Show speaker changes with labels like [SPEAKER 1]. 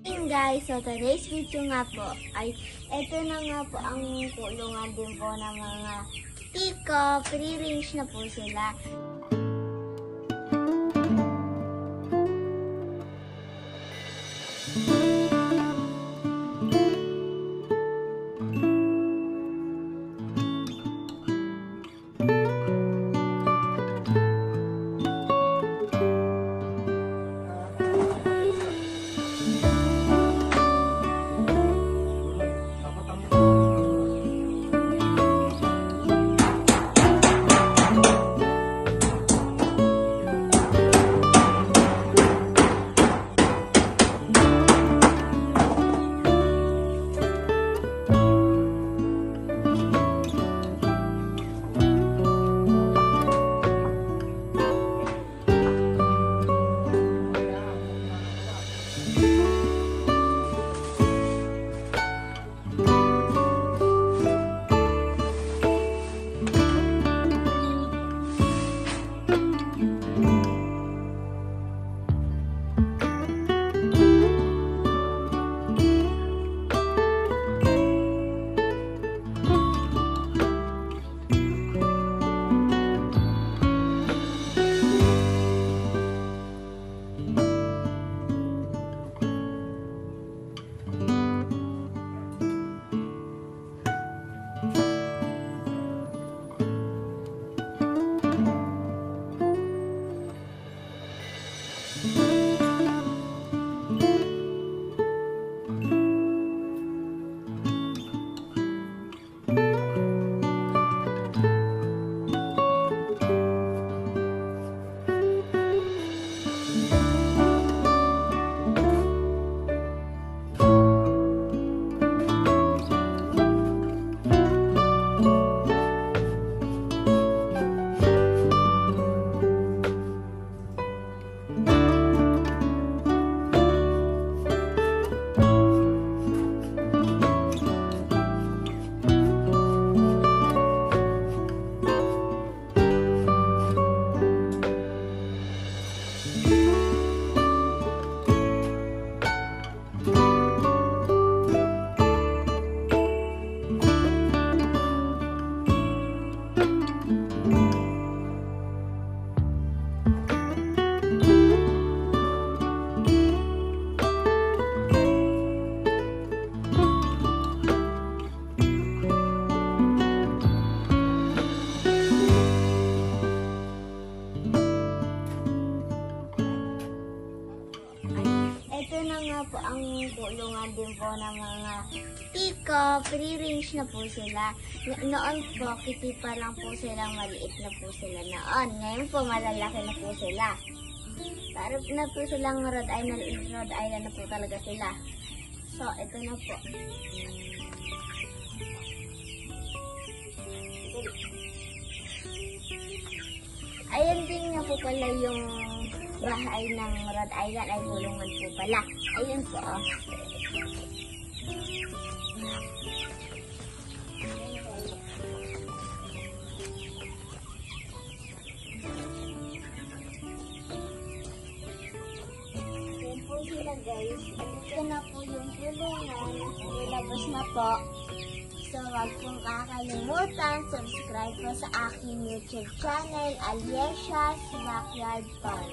[SPEAKER 1] Guys, so today's video nga po ay ito na nga po ang kulungan din po ng mga peacock. Pre-range na po sila. Ito na nga po ang kulungan din po ng mga peacock. Pre-range na po sila. Noon po, kitty pa lang po silang maliit na po sila noon. Ngayon po, malalaki na po sila. Para na po silang Rhode Island na po talaga sila. So, ito na po. Ayan din nga po pala yung bahay ng Rhode Island ay kulungan po pala. Ayun po, oh. Ayan po sila, guys. Ito na po yung kulungan. Nilabas na po. So, wag pong kakalimutan, subscribe po sa aking YouTube channel, Aliesia's Backyard Fun.